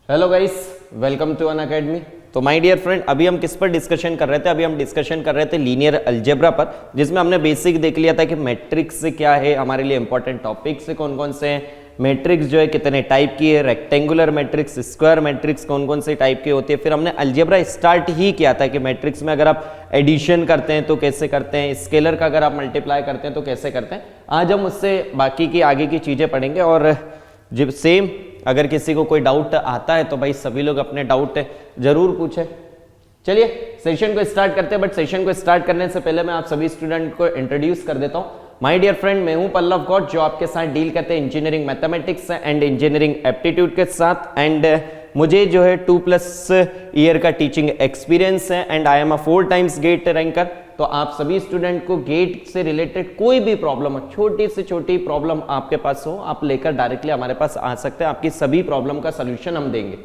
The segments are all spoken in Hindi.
Hello guys, welcome to Unacademy. तो माय डियर फ्रेंड, अभी हम किस पर डिस्कशन कर रहे थे? अभी हम डिस्कशन कर रहे थे लीनियर अलजेब्रा पर, जिसमें हमने बेसिक देख लिया था कि मैट्रिक्स क्या है, हमारे लिए इंपॉर्टेंट टॉपिक्स कौन कौन से हैं, मैट्रिक्स जो है कितने टाइप की है, रेक्टेंगुलर मैट्रिक्स, स्क्वायर मैट्रिक्स कौन कौन से टाइप की होती है। फिर हमने अलजेब्रा स्टार्ट ही किया था कि मैट्रिक्स में अगर आप एडिशन करते हैं तो कैसे करते हैं, स्केलर का अगर आप मल्टीप्लाई करते हैं तो कैसे करते हैं। आज हम उससे बाकी की आगे की चीजें पढ़ेंगे। और जब सेम अगर किसी को कोई डाउट आता है तो भाई सभी लोग अपने डाउट जरूर पूछे। चलिए सेशन को स्टार्ट करते हैं, बट सेशन को स्टार्ट करने से पहले मैं आप सभी स्टूडेंट को इंट्रोड्यूस कर देता हूं। माय डियर फ्रेंड, मैं हूं पल्लव गौड़, जो आपके साथ डील करते हैं engineering mathematics and engineering aptitude के साथ। एंड मुझे जो है 2+ ईयर का टीचिंग एक्सपीरियंस है and I am a 4 times GATE ranker. तो आप सभी स्टूडेंट को गेट से रिलेटेड कोई भी प्रॉब्लम हो, छोटी से छोटी प्रॉब्लम आपके पास हो, आप लेकर डायरेक्टली हमारे पास आ सकते हैं। आपकी सभी प्रॉब्लम का सलूशन हम देंगे।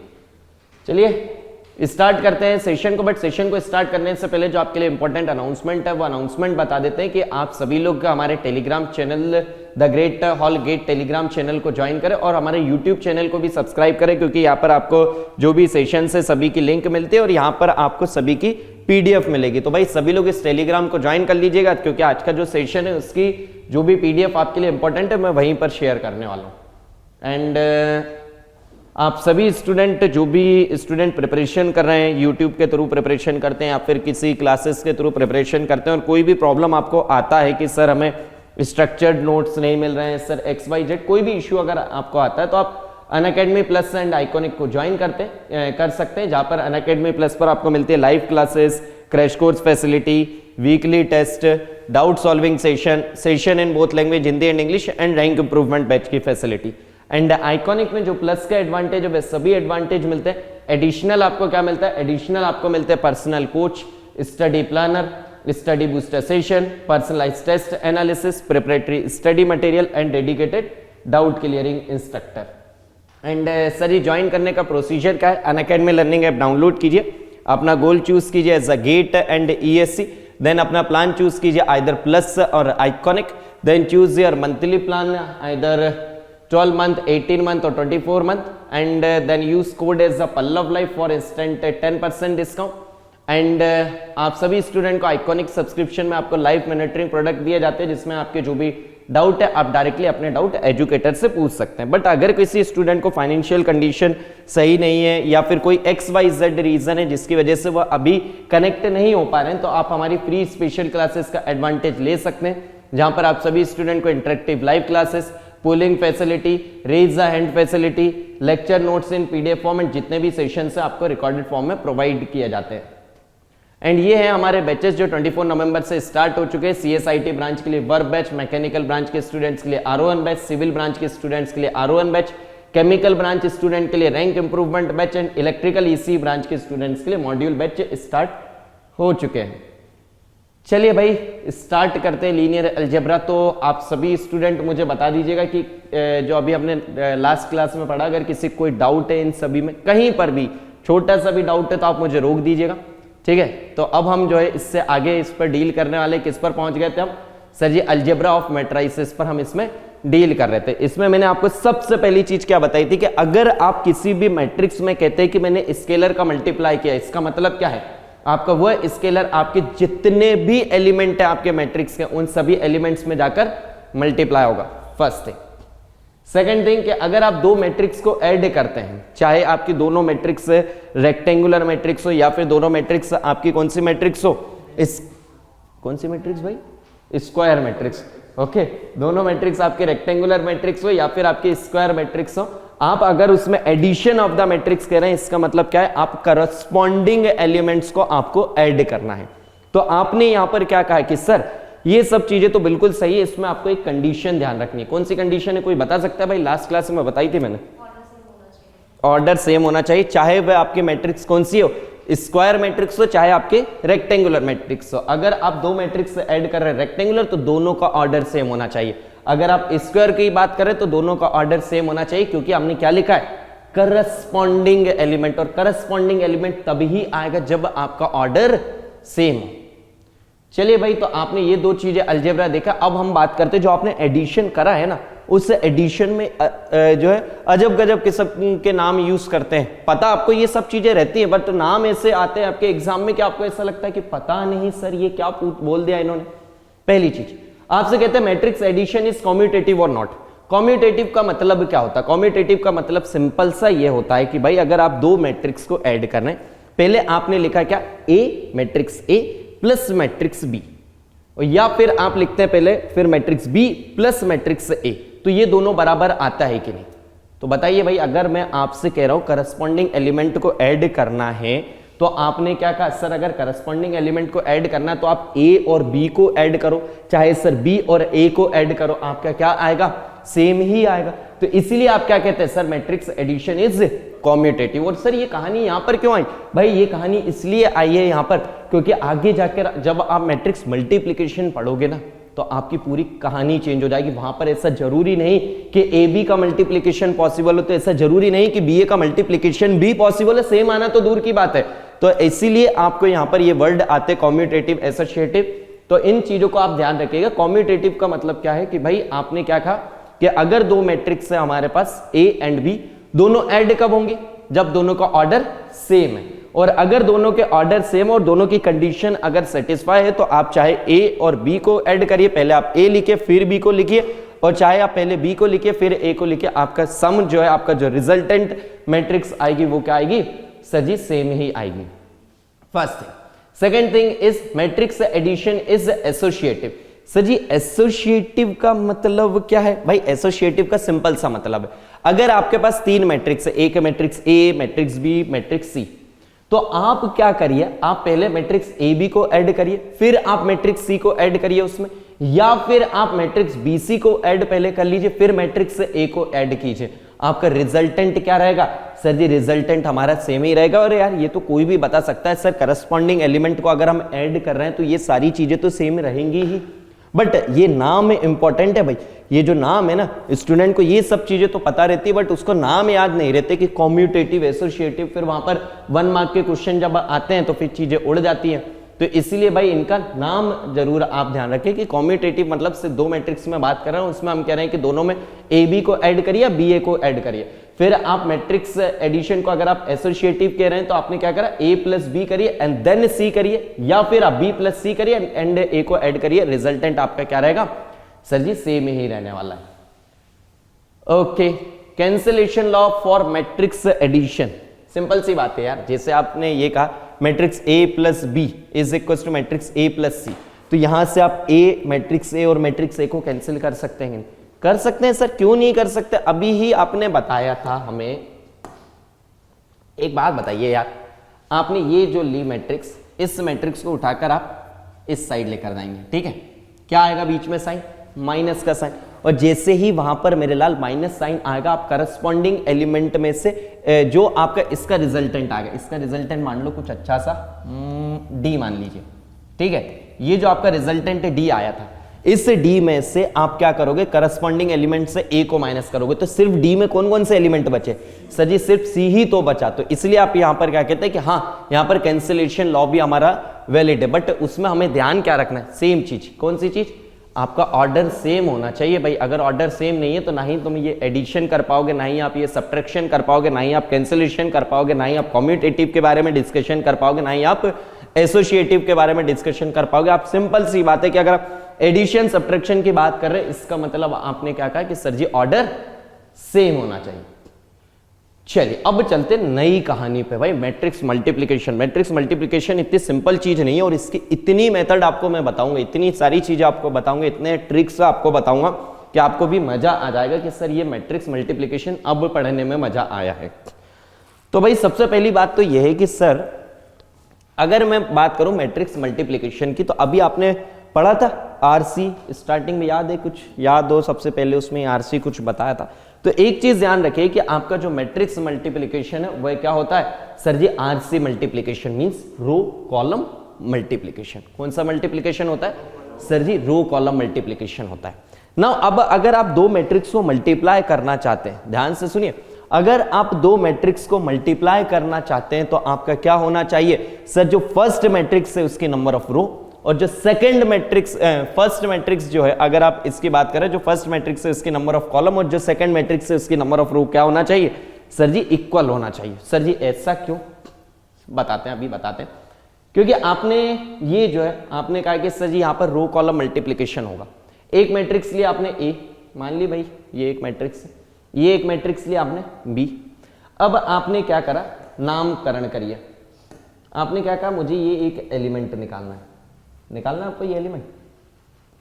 चलिए स्टार्ट करते हैं सेशन को। बट सेशन को स्टार्ट करने से पहले जो आपके लिए इंपॉर्टेंट अनाउंसमेंट है वो अनाउंसमेंट बता देते हैं कि आप सभी लोग हमारे Telegram channel the great hall GATE Telegram channel को ज्वाइन करें और हमारे यूट्यूब चैनल को भी सब्सक्राइब करें, क्योंकि यहाँ पर आपको जो भी सेशन है सभी की लिंक मिलती है और यहाँ पर आपको सभी की पीडीएफ मिलेगी। तो भाई सभी लोग इस टेलीग्राम को ज्वाइन कर लीजिएगा, क्योंकि आज का जो सेशन है उसकी जो भी पीडीएफ आपके लिए इंपॉर्टेंट है मैं वहीं पर शेयर करने वाला हूँ। एंड आप सभी स्टूडेंट जो भी स्टूडेंट प्रिपरेशन कर रहे हैं, यूट्यूब के थ्रू प्रिपरेशन करते हैं या फिर किसी क्लासेस के थ्रू प्रिपरेशन करते हैं और कोई भी प्रॉब्लम आपको आता है कि सर हमें स्ट्रक्चर्ड नोट्स नहीं मिल रहे हैं, सर XYZ कोई भी इश्यू अगर आपको आता है तो आप अनअकैडमी प्लस एंड आइकॉनिक को ज्वाइन कर सकते हैं, जहां पर अनअकैडमी प्लस पर आपको मिलती है live classes, crash course facility, weekly test, doubt solving session in both language Hindi and English and rank improvement batch की फैसिलिटी। एंड आइकॉनिक में जो प्लस का एडवांटेज है सभी एडवांटेज मिलते हैं। एडिशनल आपको क्या मिलता है? एडिशनल आपको मिलते हैं personal coach, study planner, study booster session, personalized test analysis, preparatory study material and dedicated doubt clearing instructor. And sir ये ज्वाइन करने का प्रोसीजर क्या है? अनअकैडमी लर्निंग ऐप डाउनलोड कीजिए, अपना गोल चूज कीजिए as a GATE and ESC, then अपना प्लान चूज कीजिए आइदर प्लस और iconic, then choose your monthly plan either 12 month, 18 month और 24 month, and then use code as a Pallav Life for instant 10% discount. And आप सभी स्टूडेंट को आइकॉनिक सब्सक्रिप्शन में आपको लाइव मॉनिटरिंग प्रोडक्ट दिए जाते हैं, जिसमें आपके जो भी डाउट है आप डायरेक्टली अपने डाउट एजुकेटर से पूछ सकते हैं। बट अगर किसी स्टूडेंट को फाइनेंशियल कंडीशन सही नहीं है या फिर कोई XYZ रीजन है जिसकी वजह से वह अभी कनेक्ट नहीं हो पा रहे हैं, तो आप हमारी फ्री स्पेशल क्लासेस का एडवांटेज ले सकते हैं, जहां पर आप सभी स्टूडेंट को interactive live classes, polling facility, raise the hand facility, lecture notes in PDF format, जितने भी सेशन है आपको रिकॉर्डेड फॉर्म में प्रोवाइड किए जाते हैं। एंड ये है हमारे बैचेस जो 24 नवंबर से स्टार्ट हो चुके हैं। CSIT ब्रांच के लिए वर्क बैच, मैकेनिकल ब्रांच के स्टूडेंट्स के लिए RO1 बैच, सिविल ब्रांच के स्टूडेंट्स के लिए RO1 batch, chemical branch student के लिए rank improvement batch and electrical EC branch के स्टूडेंट्स के लिए मॉड्यूल बैच स्टार्ट हो चुके हैं। चलिए भाई स्टार्ट करते हैं लीनियर अलजेब्रा। तो आप सभी स्टूडेंट मुझे बता दीजिएगा कि जो अभी हमने लास्ट क्लास में पढ़ा, अगर किसी कोई डाउट है इन सभी में, कहीं पर भी छोटा सा भी डाउट है तो आप मुझे रोक दीजिएगा, ठीक है। तो अब हम जो है इससे आगे इस पर डील करने वाले, किस पर पहुंच गए थे हम? सर जी अलजेब्रा ऑफ मैट्रिसेस पर हम इसमें डील कर रहे थे। इसमें मैंने आपको सबसे पहली चीज क्या बताई थी कि अगर आप किसी भी मैट्रिक्स में कहते हैं कि मैंने स्केलर का मल्टीप्लाई किया, इसका मतलब क्या है? आपका वह स्केलर आपके जितने भी एलिमेंट है आपके मैट्रिक्स के, उन सभी एलिमेंट्स में जाकर मल्टीप्लाई होगा। First thing. सेकंड थिंग कि अगर आप दो मैट्रिक्स को ऐड करते हैं, चाहे आपकी दोनों मैट्रिक्स रेक्टेंगुलर मैट्रिक्स हो या फिर दोनों मैट्रिक्स आपकी कौन सी मैट्रिक्स हो, कौन सी मैट्रिक्स भाई? Square matrix. ओके, दोनों मैट्रिक्स आपके रेक्टेंगुलर मैट्रिक्स हो या फिर आपके स्क्वायर मैट्रिक्स हो, आप अगर उसमें एडिशन ऑफ द मैट्रिक्स कह रहे हैं, इसका मतलब क्या है? आप करस्पॉन्डिंग एलिमेंट्स को आपको ऐड करना है। तो आपने यहां पर क्या कहा कि सर ये सब चीजें तो बिल्कुल सही है, इसमें आपको एक कंडीशन ध्यान रखनी है। कौन सी कंडीशन है, कोई बता सकता है भाई? लास्ट क्लास में बताई थी मैंने, ऑर्डर सेम होना चाहिए, चाहे वह आपकी मैट्रिक्स कौन सी हो, स्क्वायर मैट्रिक्स हो चाहे आपके रेक्टेंगुलर मैट्रिक्स हो। अगर आप दो मैट्रिक्स ऐड कर रहे हैं रेक्टेंगुलर, तो दोनों का ऑर्डर सेम होना चाहिए। अगर आप स्क्वायर की बात करें तो दोनों का ऑर्डर सेम होना चाहिए, क्योंकि हमने क्या लिखा है? Corresponding element. और करस्पॉन्डिंग एलिमेंट तभी आएगा जब आपका ऑर्डर सेम हो। चलिए भाई, तो आपने ये दो चीजें अलजेब्रा देखा। अब हम बात करते हैं जो आपने एडिशन करा है ना, उस एडिशन में जो है अजब गजब किस्म के नाम यूज करते हैं। पता आपको ये सब चीजें रहती हैं, बट नाम ऐसे आते हैं आपके एग्जाम में कि आपको ऐसा लगता है कि पता नहीं सर ये क्या बोल दिया इन्होंने। पहली चीज आपसे कहते हैं मैट्रिक्स एडिशन इज कॉम्यूटेटिव और नॉट। कॉम्यूटेटिव का मतलब क्या होता है? कॉम्यूटेटिव का मतलब सिंपल सा ये होता है कि भाई अगर आप दो मैट्रिक्स को ऐड कर रहे हैं, पहले आपने लिखा क्या, a matrix a plus matrix b, या फिर आप लिखते हैं पहले फिर matrix b plus matrix a, तो ये दोनों बराबर आता है कि नहीं? तो बताइए भाई, अगर मैं आपसे कह रहा हूं करस्पॉन्डिंग एलिमेंट को ऐड करना है तो आपने क्या कहा, सर अगर करस्पॉन्डिंग एलिमेंट को ऐड करना है तो आप ए और बी को ऐड करो, चाहे सर बी और ए को ऐड करो, आपका क्या आएगा, सेम ही आएगा। तो इसीलिए आप क्या कहते हैं, sir matrix addition is commutative. और सर ये कहानी यहां पर क्यों आई? भाई ये कहानी इसलिए आई है यहां पर क्योंकि आगे जाकर जब आप मैट्रिक्स मल्टीप्लिकेशन पढ़ोगे ना तो आपकी पूरी कहानी चेंज हो जाएगी। वहां पर ऐसा जरूरी नहीं कि ए बी का मल्टीप्लिकेशन पॉसिबल हो, तो ऐसा जरूरी नहीं कि बी ए का मल्टीप्लिकेशन भी पॉसिबल है, सेम आना तो दूर की बात है। तो इसीलिए आपको यहां पर ये वर्ड आते कॉम्यूटेटिव, एसोसिएटिव। तो इन चीजों को आप ध्यान रखिएगा। कॉम्यूटेटिव का मतलब क्या है कि भाई आपने क्या कहा कि अगर दो मैट्रिक्स है हमारे पास ए एंड बी, दोनों ऐड कब होंगे, जब दोनों का ऑर्डर सेम है। और अगर दोनों के ऑर्डर सेम और दोनों की कंडीशन अगर सेटिस्फाई है तो आप चाहे ए और बी को ऐड करिए, पहले आप ए लिखिए फिर बी को लिखिए, और चाहे आप पहले बी को लिखिए फिर ए को लिखिए, आपका सम जो है, आपका जो रिजल्टेंट मैट्रिक्स आएगी वो क्या आएगी, सर जी सेम ही आएगी। First thing. Second thing is matrix addition is associative. Sir जी एसोसिएटिव का मतलब क्या है? भाई एसोसिएटिव का सिंपल सा मतलब है, अगर आपके पास तीन मैट्रिक्स है, एक matrix a, matrix b, matrix c, तो आप क्या करिए, आप पहले मैट्रिक्स ए बी को ऐड करिए, फिर आप मैट्रिक्स सी को ऐड करिए उसमें, या फिर आप मैट्रिक्स बी सी को ऐड पहले कर लीजिए, फिर मैट्रिक्स ए को ऐड कीजिए। आपका रिजल्टेंट क्या रहेगा, सर जी रिजल्टेंट हमारा सेम ही रहेगा। और यार ये तो कोई भी बता सकता है सर, करस्पॉन्डिंग एलिमेंट को अगर हम ऐड कर रहे हैं तो ये सारी चीजें तो सेम रहेंगी ही, बट ये नाम इंपॉर्टेंट है भाई। ये जो नाम है ना, स्टूडेंट को ये सब चीजें तो पता रहती है बट उसको नाम याद नहीं रहते कि कॉम्यूटेटिव, एसोसिएटिव, फिर वहां पर 1 मार्क के क्वेश्चन जब आते हैं तो फिर चीजें उड़ जाती हैं। तो इसलिए भाई इनका नाम जरूर आप ध्यान रखें कि कॉम्यूटेटिव मतलब से दो मैट्रिक्स में बात कर रहा हूं, उसमें हम कह रहे हैं कि दोनों में ए बी को ऐड करिए, बी ए को ऐड करिए। फिर आप मैट्रिक्स एडिशन को अगर आप एसोसिएटिव कह रहे हैं तो आपने क्या करा, ए प्लस बी करिए एंड देन सी करिए, या फिर आप बी प्लस सी करिए एंड ए को ऐड करिए, रिजल्टेंट आपका क्या रहेगा, सर जी सेम ही रहने वाला है। Okay, cancellation law for matrix addition, simple सी बात है यार। जैसे आपने ये कहा matrix a plus b is equal to matrix a plus c, तो यहां से आप ए, मैट्रिक्स ए और मैट्रिक्स ए को कैंसिल कर सकते हैं, कर सकते हैं सर, क्यों नहीं कर सकते? अभी ही आपने बताया था हमें। एक बात बताइए यार, आपने ये जो ली मैट्रिक्स, इस मैट्रिक्स को उठाकर आप इस साइड लेकर जाएंगे, ठीक है, क्या आएगा बीच में साइन, माइनस का साइन, और जैसे ही वहां पर मेरे लाल माइनस साइन आएगा, आप करस्पॉन्डिंग एलिमेंट में से जो आपका इसका रिजल्टेंट आएगा, इसका रिजल्टेंट मान लो कुछ अच्छा सा डी मान लीजिए, ठीक है, ये जो आपका रिजल्टेंट डी आया था, इस डी में से आप क्या करोगे, करस्पॉन्डिंग एलिमेंट से ए को माइनस करोगे, तो सिर्फ डी में कौन कौन से एलिमेंट बचे, सर जी सिर्फ सी ही तो बचा। तो इसलिए आप यहां पर क्या कहते हैं कि हाँ यहां पर कैंसिलेशन लॉ भी हमारा वैलिड है, बट उसमें हमें ध्यान क्या रखना है, सेम चीज, कौन सी चीज, आपका ऑर्डर सेम होना चाहिए भाई। अगर ऑर्डर सेम नहीं है तो ना ही तुम ये एडिशन कर पाओगे, ना ही आप ये सब्ट्रैक्शन कर पाओगे, ना ही आप कैंसिलेशन कर पाओगे, ना ही आप कम्यूटेटिव के बारे में डिस्कशन कर पाओगे, ना ही आप एसोसिएटिव के बारे में डिस्कशन कर पाओगे। आप सिंपल सी बात है कि अगर आप एडिशन सब्ट्रैक्शन की बात कर रहे हैं, इसका मतलब आपने क्या कहा कि सर जी ऑर्डर सेम होना चाहिए। चलिए अब चलते नई कहानी पे भाई, मैट्रिक्स मल्टीप्लिकेशन। मैट्रिक्स मल्टीप्लिकेशन इतनी सिंपल चीज नहीं है और इसकी इतनी मेथड आपको मैं बताऊंगा, इतनी सारी चीजें आपको बताऊंगा, इतने ट्रिक्स आपको बताऊंगा कि आपको भी मजा आ जाएगा कि सर ये मैट्रिक्स मल्टीप्लिकेशन अब पढ़ने में मजा आया है। तो भाई सबसे पहली बात तो यह है कि सर अगर मैं बात करूं मैट्रिक्स मल्टीप्लिकेशन की, तो अभी आपने पढ़ा था आरसी, स्टार्टिंग में याद है, कुछ याद हो, सबसे पहले उसमें आरसी कुछ बताया था। तो एक चीज ध्यान रखिए कि आपका जो मैट्रिक्स मल्टीप्लिकेशन है वह क्या होता है, sir ji RC multiplication means row column multiplication. कौन सा मल्टीप्लिकेशन होता है, sir ji row column multiplication होता है ना। अब अगर आप दो मैट्रिक्स को मल्टीप्लाई करना चाहते हैं, ध्यान से सुनिए, अगर आप दो मैट्रिक्स को मल्टीप्लाई करना चाहते हैं तो आपका क्या होना चाहिए, सर जो फर्स्ट मैट्रिक्स है उसकी नंबर ऑफ रो और जो सेकंड मैट्रिक्स फर्स्ट मैट्रिक्स जो है, अगर आप इसकी बात करें, जो फर्स्ट मैट्रिक्स है इसकी नंबर ऑफ कॉलम और जो सेकंड मैट्रिक्स है उसकी नंबर ऑफ रो क्या होना चाहिए सर जी? इक्वल होना चाहिए। सर जी ऐसा क्यों? बताते हैं, अभी बताते हैं। क्योंकि आपने ये जो है आपने कहा कि सर जी यहां पर रो कॉलम मल्टीप्लीकेशन होगा। एक मैट्रिक्स लिया आपने ए, मान ली भाई ये एक मैट्रिक्स है, ये एक मैट्रिक्स लिया आपने बी। अब आपने क्या करा? नामकरण करिए। आपने क्या कहा? मुझे ये एक एलिमेंट निकालना है, निकालना है आपको ये एलिमेंट।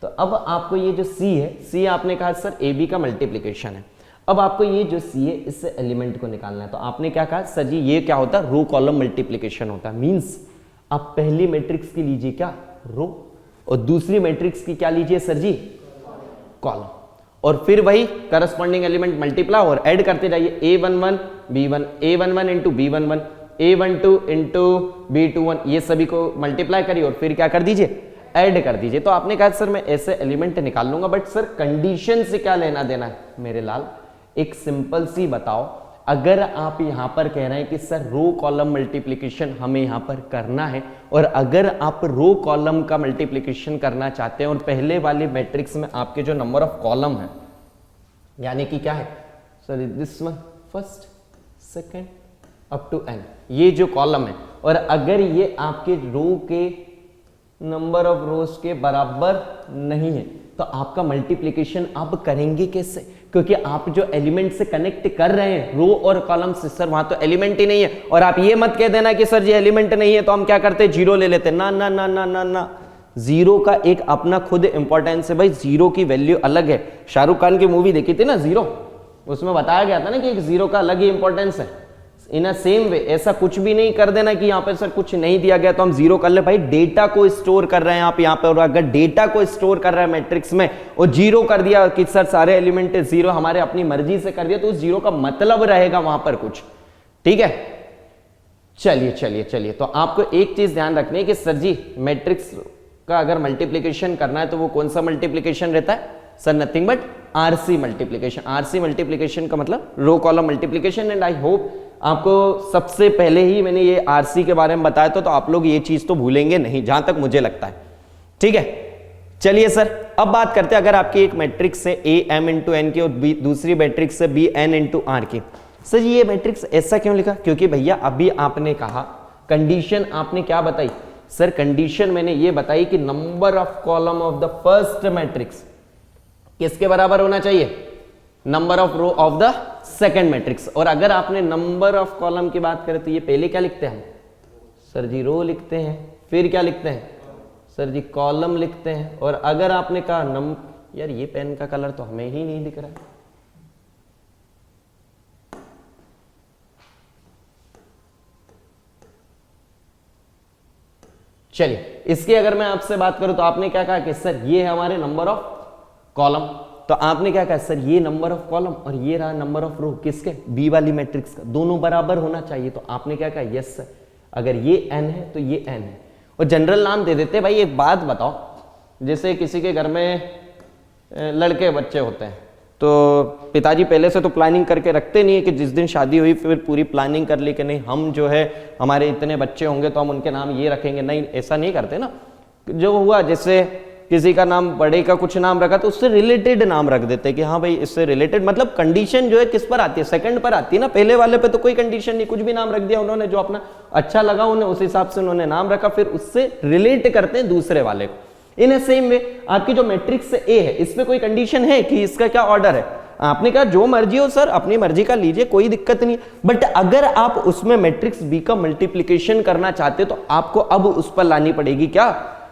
तो अब आपको ये जो सी है, सी आपने कहा सर ए बी का मल्टीप्लीकेशन है। अब आपको ये जो सी है इस एलिमेंट को निकालना है। तो आपने क्या कहा? सर जी ये क्या होता है? रो कॉलम मल्टीप्लीकेशन होता है। मींस आप पहली मैट्रिक्स की लीजिए क्या? रो, और दूसरी मैट्रिक्स की क्या लीजिए सर जी? कॉलम। और फिर वही करस्पॉन्डिंग एलिमेंट मल्टीप्लाई और ऐड करते जाइए। a11 b1, a11 into b11, a12 into b21, ये सभी को मल्टीप्लाई करिए और फिर क्या कर दीजिए? ऐड कर दीजिए। तो आपने कहा सर मैं ऐसे एलिमेंट निकाल लूंगा, बट सर कंडीशन से क्या लेना देना है मेरे लाल? एक सिंपल सी बताओ, अगर आप यहां पर कह रहे हैं कि सर रो कॉलम मल्टीप्लीकेशन हमें यहां पर करना है, और अगर आप रो कॉलम का मल्टीप्लीकेशन करना चाहते हैं और पहले वाले मैट्रिक्स में आपके जो नंबर ऑफ कॉलम है, यानी कि क्या है sir? This one first second up to n, ये जो कॉलम है, और अगर ये आपके रो के नंबर ऑफ रोज के बराबर नहीं है तो आपका मल्टीप्लीकेशन आप करेंगे कैसे? क्योंकि आप जो एलिमेंट से कनेक्ट कर रहे हैं रो और कॉलम से, सर वहां तो एलिमेंट ही नहीं है। और आप ये मत कह देना कि सर जी एलिमेंट नहीं है तो हम क्या करते हैं? जीरो ले लेते हैं। ना ना ना ना ना ना, जीरो का एक अपना खुद इंपॉर्टेंस है भाई। जीरो की वैल्यू अलग है। शाहरुख खान की मूवी देखी थी ना जीरो, उसमें बताया गया था ना कि एक जीरो का अलग ही इंपॉर्टेंस है। इन अ सेम वे ऐसा कुछ भी नहीं कर देना कि यहाँ पे सर कुछ नहीं दिया गया तो हम जीरो कर ले। भाई डेटा को स्टोर कर रहे हैं आप यहाँ पे, और अगर डेटा को स्टोर कर रहे हैं मैट्रिक्स में और जीरो कर दिया कि सर सारे एलिमेंट जीरो, हमारे अपनी मर्जी से कर दिया, तो उस जीरो का मतलब रहेगा वहां पर कुछ। ठीक है, चलिए चलिए चलिए। तो आपको एक चीज ध्यान रखनी है कि सर जी मैट्रिक्स का अगर मल्टीप्लीकेशन करना है तो वो कौन सा मल्टीप्लीकेशन रहता है sir? Nothing but RC multiplication. RC multiplication का मतलब row column multiplication. And I hope आपको सबसे पहले ही मैंने ये आरसी के बारे में बताया तो आप लोग ये चीज तो भूलेंगे नहीं, जहां तक मुझे लगता है। ठीक है, चलिए सर अब बात करते हैं, अगर आपकी एक मैट्रिक्स है ए एम इंटू एन की और दूसरी मैट्रिक्स है बी एन इंटू आर की। सर ये मैट्रिक्स ऐसा क्यों लिखा? क्योंकि भैया अभी आपने कहा कंडीशन आपने क्या बताई सर? कंडीशन मैंने ये बताई कि number of column of the first matrix किसके बराबर होना चाहिए? Number of row of the second matrix. और अगर आपने नंबर ऑफ कॉलम की बात करें तो ये पहले क्या लिखते हैं हम? सर जी रो लिखते हैं। फिर क्या लिखते हैं सर जी? कॉलम लिखते हैं। और अगर आपने कहा यार ये पेन का कलर तो हमें ही नहीं दिख रहा है। चलिए इसकी अगर मैं आपसे बात करूं तो आपने क्या कहा कि सर ये है हमारे नंबर ऑफ कॉलम। तो आपने क्या कहा सर ये नंबर ऑफ कॉलम और ये रहा नंबर ऑफ रो, किसके? बी वाली मैट्रिक्स का, दोनों बराबर होना चाहिए। तो आपने क्या कहा? यस सर, अगर ये एन है तो ये एन है। और जनरल नाम दे देते। भाई एक बात बताओ, जैसे किसी के घर में लड़के बच्चे होते हैं तो पिताजी पहले से तो प्लानिंग करके रखते नहीं है कि जिस दिन शादी हुई फिर पूरी प्लानिंग कर ली कि नहीं हम जो है हमारे इतने बच्चे होंगे तो हम उनके नाम ये रखेंगे। नहीं, ऐसा नहीं करते ना। जो हुआ जैसे किसी का नाम बड़े का कुछ नाम रखा तो उससे रिलेटेड नाम रख देते हैं कि हाँ भाई इससे रिलेटेड, मतलब कंडीशन जो है किस पर आती है? सेकंड पर आती है ना। पहले वाले पे तो कोई कंडीशन नहीं, कुछ भी नाम रख दिया उन्होंने, जो अपना अच्छा लगा उन्हें उस हिसाब से उन्होंने नाम रखा, फिर उससे रिलेट करते हैं दूसरे वाले को। इन सेम वे आपकी जो मैट्रिक्स ए है इस पे कोई कंडीशन है कि इसका क्या ऑर्डर है? आपने कहा जो मर्जी हो सर, अपनी मर्जी का लीजिए, कोई दिक्कत नहीं। बट अगर आप उसमें मैट्रिक्स बी का मल्टीप्लीकेशन करना चाहते तो आपको अब उस पर लानी पड़ेगी क्या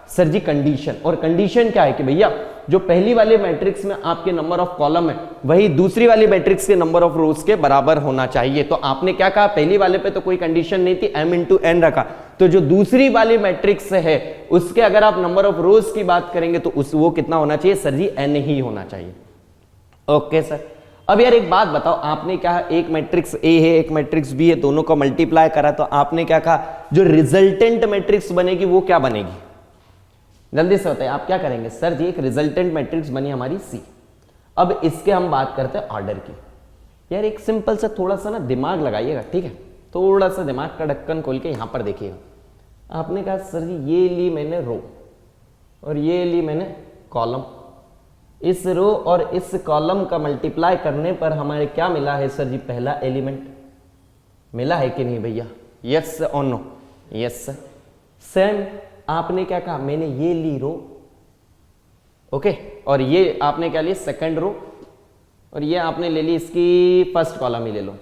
सर जी? कंडीशन। और कंडीशन क्या है कि भैया जो पहली वाले मैट्रिक्स में आपके नंबर ऑफ कॉलम है वही दूसरी वाली मैट्रिक्स के नंबर ऑफ रोज के बराबर होना चाहिए। तो आपने क्या कहा? पहली वाले पे तो कोई कंडीशन नहीं थी, m इंटू एन रखा। तो जो दूसरी वाली मैट्रिक्स है उसके अगर आप नंबर ऑफ रोज की बात करेंगे तो वो कितना होना चाहिए सर जी? n ही होना चाहिए। Okay sir. अब यार एक बात बताओ, आपने कहा एक मैट्रिक्स ए है एक मैट्रिक्स बी है, दोनों को मल्टीप्लाई करा तो आपने क्या कहा? जो रिजल्टेंट मैट्रिक्स बनेगी वो क्या बनेगी? जल्दी से बताइए आप क्या करेंगे? सर जी एक रिजल्टेंट मैट्रिक्स बनी हमारी सी। अब इसके हम बात करते हैं ऑर्डर की। यार एक सिंपल सा थोड़ा सा ना दिमाग लगाइएगा, ठीक है? थोड़ा सा दिमाग का ढक्कन खोल के यहां पर देखिएगा। आपने कहा सर जी ये ली मैंने रो, और ये ली मैंने कॉलम। इस रो और इस कॉलम का मल्टीप्लाई करने पर हमारे क्या मिला है सर जी? पहला एलिमेंट मिला है कि नहीं भैया? यस और नो? Yes sir. सेम आपने क्या कहा? मैंने ये ली रो, ओके, और ये आपने क्या लिया? सेकंड रो, और ये आपने ले ली इसकी फर्स्ट कॉलम ही ले लो।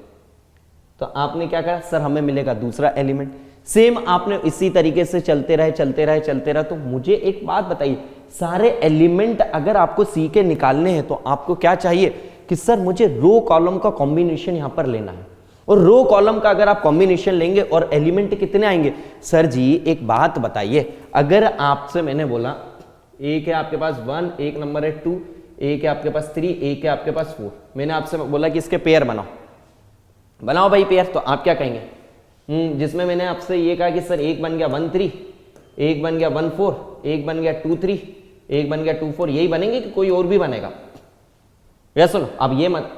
तो आपने क्या कहा सर? हमें मिलेगा दूसरा एलिमेंट। सेम आपने इसी तरीके से चलते रहे। तो मुझे एक बात बताइए, सारे एलिमेंट अगर आपको सी के निकालने हैं तो आपको क्या चाहिए कि सर मुझे रो कॉलम का कॉम्बिनेशन यहां पर लेना है, और रो कॉलम का अगर आप कॉम्बिनेशन लेंगे और एलिमेंट कितने आएंगे? सर जी एक बात बताइए, अगर आपसे मैंने बोला एक है आपके पास 1, एक नंबर है 2, एक है आपके पास 3, एक है आपके पास 4, मैंने आपसे बोला कि इसके पेयर बनाओ भाई पेयर, तो आप क्या कहेंगे? जिसमें मैंने आपसे ये कहा कि सर एक बन गया 1 3, एक बन गया 1 4, एक बन गया 2 3, एक बन गया 2 4, यही बनेंगे कि कोई और भी बनेगा? या सुनो, अब ये मत,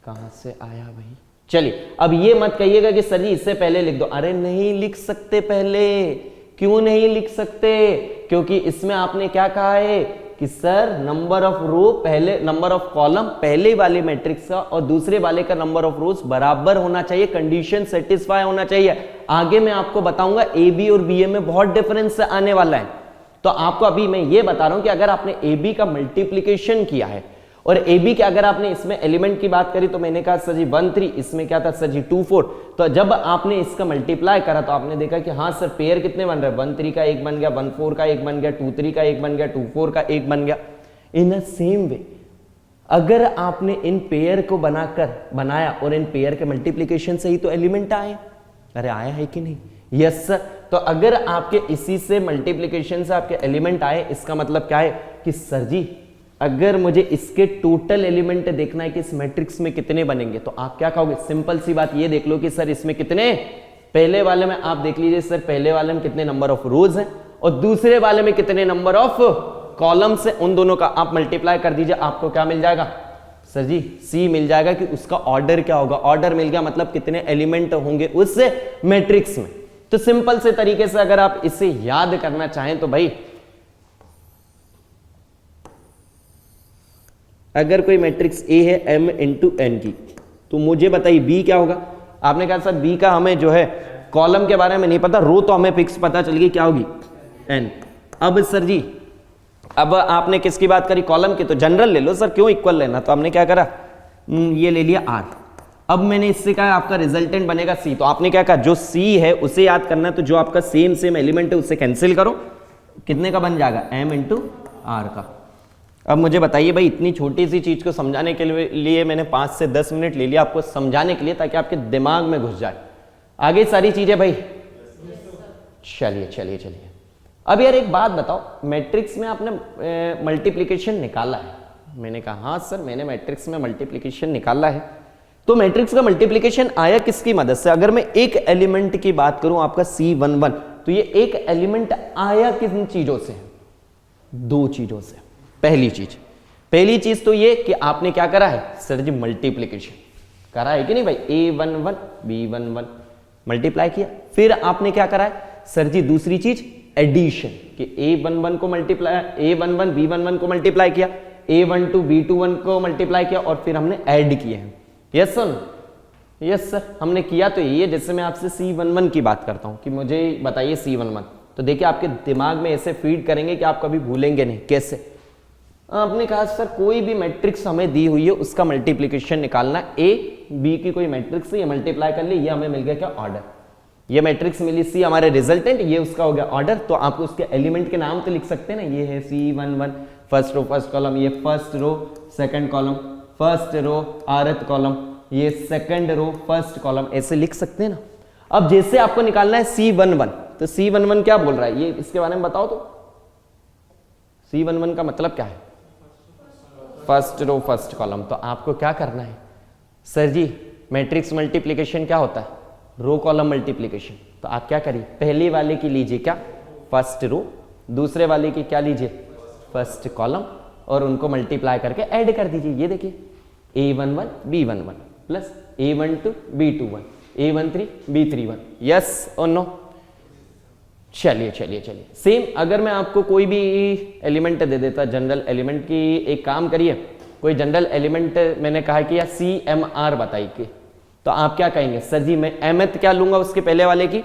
कहां से आया भाई? चलिए अब ये मत कहिएगा कि सर जी इससे पहले लिख दो। अरे नहीं लिख सकते पहले। क्यों नहीं लिख सकते? क्योंकि इसमें आपने क्या कहा है कि सर नंबर ऑफ रो पहले, नंबर ऑफ कॉलम पहले वाले मैट्रिक्स का और दूसरे वाले का नंबर ऑफ रोज बराबर होना चाहिए, कंडीशन सेटिस्फाई होना चाहिए। आगे मैं आपको बताऊंगा ए बी और बी ए में बहुत डिफरेंस आने वाला है। तो आपको अभी मैं ये बता रहा हूं कि अगर आपने ए बी का मल्टीप्लीकेशन किया है और ए बी के अगर आपने इसमें एलिमेंट की बात करी तो मैंने कहा सर जी 1 3, इसमें क्या था सर जी 2 4, तो जब आपने इसका मल्टीप्लाई करा तो आपने देखा कि हाँ सर पेयर कितने बन रहे हैं? 1 3 का एक बन गया, 1 4 का एक बन गया, 2 3 का एक बन गया, 2 4 का एक बन गया। इन अ सेम वे अगर आपने इन पेयर को बनाया और इन पेयर के मल्टीप्लीकेशन से ही तो एलिमेंट आए। अरे आया है कि नहीं? Yes sir. तो अगर आपके इसी से मल्टीप्लीकेशन से आपके एलिमेंट आए, इसका मतलब क्या है कि सर जी अगर मुझे इसके टोटल एलिमेंट देखना है कि इस मैट्रिक्स में कितने बनेंगे, तो आप क्या कहोगे? सिंपल सी बात ये देख लो कि सर इसमें कितने, पहले वाले में आप देख लीजिए सर पहले वाले में कितने नंबर ऑफ रोज हैं और दूसरे वाले में कितने नंबर ऑफ कॉलम्स हैं, उन दोनों का आप मल्टीप्लाई कर दीजिए, आपको क्या मिल जाएगा? सर जी सी मिल जाएगा कि उसका ऑर्डर क्या होगा। ऑर्डर मिल गया मतलब कितने एलिमेंट होंगे उस मैट्रिक्स में। तो सिंपल से तरीके से अगर आप इसे याद करना चाहें तो भाई अगर कोई मैट्रिक्स ए है m इंटू एन की, तो मुझे बताइए बी क्या होगा? आपने कहा सर बी का हमें जो है कॉलम के बारे में नहीं पता, रो तो हमें फिक्स पता चल गई क्या होगी? n। अब सर जी अब आपने किसकी बात करी? कॉलम की, तो जनरल ले लो सर, क्यों इक्वल लेना? तो हमने क्या करा? ये ले लिया r। अब मैंने इससे कहा आपका रिजल्टेंट बनेगा c, तो आपने क्या कहा? जो c है उसे याद करना है, तो जो आपका सेम एलिमेंट है उससे कैंसिल करो, कितने का बन जाएगा? m इंटू आर का। अब मुझे बताइए भाई इतनी छोटी सी चीज को समझाने के लिए मैंने 5 से 10 मिनट ले लिया आपको समझाने के लिए, ताकि आपके दिमाग में घुस जाए आगे सारी चीजें भाई। चलिए अब यार एक बात बताओ, मैट्रिक्स में आपने मल्टीप्लिकेशन निकाला है? मैंने कहा हाँ सर मैंने मैट्रिक्स में मल्टीप्लिकेशन निकाला है। तो मैट्रिक्स का मल्टीप्लिकेशन आया किसकी मदद से? अगर मैं एक एलिमेंट की बात करूं आपका C11, तो ये एक एलिमेंट आया किन चीजों से? 2 चीजों से। पहली चीज तो ये कि आपने क्या करा है सर जी? मल्टीप्लिकेशन करा है कि नहीं भाई? A11 B11 मल्टीप्लाई किया। फिर आपने क्या करा है सर जी? दूसरी चीज एडिशन, कि A11 को मल्टीप्लाई, A11 B11 को मल्टीप्लाई किया, A12 B21 को मल्टीप्लाई किया और फिर हमने ऐड किए हैं। Yes sir? यस सर हमने किया तो ये। जैसे मैं आपसे C11 की बात करता हूं कि मुझे बताइए C11, तो देखिए आपके दिमाग में ऐसे फीड करेंगे कि आप कभी भूलेंगे नहीं। कैसे? आपने कहा सर कोई भी मैट्रिक्स हमें दी हुई है उसका मल्टीप्लिकेशन निकालना, ए बी की कोई मैट्रिक्स है, ये मल्टीप्लाई कर ली, ये हमें मिल गया क्या? ऑर्डर। ये मैट्रिक्स मिली सी हमारे रिजल्टेंट, ये उसका हो गया ऑर्डर। तो आप उसके एलिमेंट के नाम तो लिख सकते हैं ना, ये है C11 first row first column, ये first row second column, first row rth column, ये सेकंड रो फर्स्ट कॉलम, ऐसे लिख सकते हैं ना। अब जैसे आपको निकालना है C11, तो C11 क्या बोल रहा है ये इसके बारे में बताओ तो। C11 का मतलब क्या है? First row first column. तो आपको क्या करना है सर जी? मैट्रिक्स मल्टीप्लिकेशन क्या होता है? Row column multiplication. तो आप क्या करिए, पहले वाले की लीजिए क्या? फर्स्ट रो, दूसरे वाले की क्या लीजिए? फर्स्ट कॉलम, और उनको मल्टीप्लाई करके ऐड कर दीजिए। ये देखिए A11 B11 plus A12 B21 A13 B31। Yes और नो? चलिए चलिए चलिए, सेम अगर मैं आपको कोई भी एलिमेंट दे देता, जनरल एलिमेंट की, एक काम करिए, कोई जनरल एलिमेंट मैंने कहा कि या CMR बताइए, तो आप क्या कहेंगे? सर जी मैं mth क्या लूंगा उसके पहले वाले की,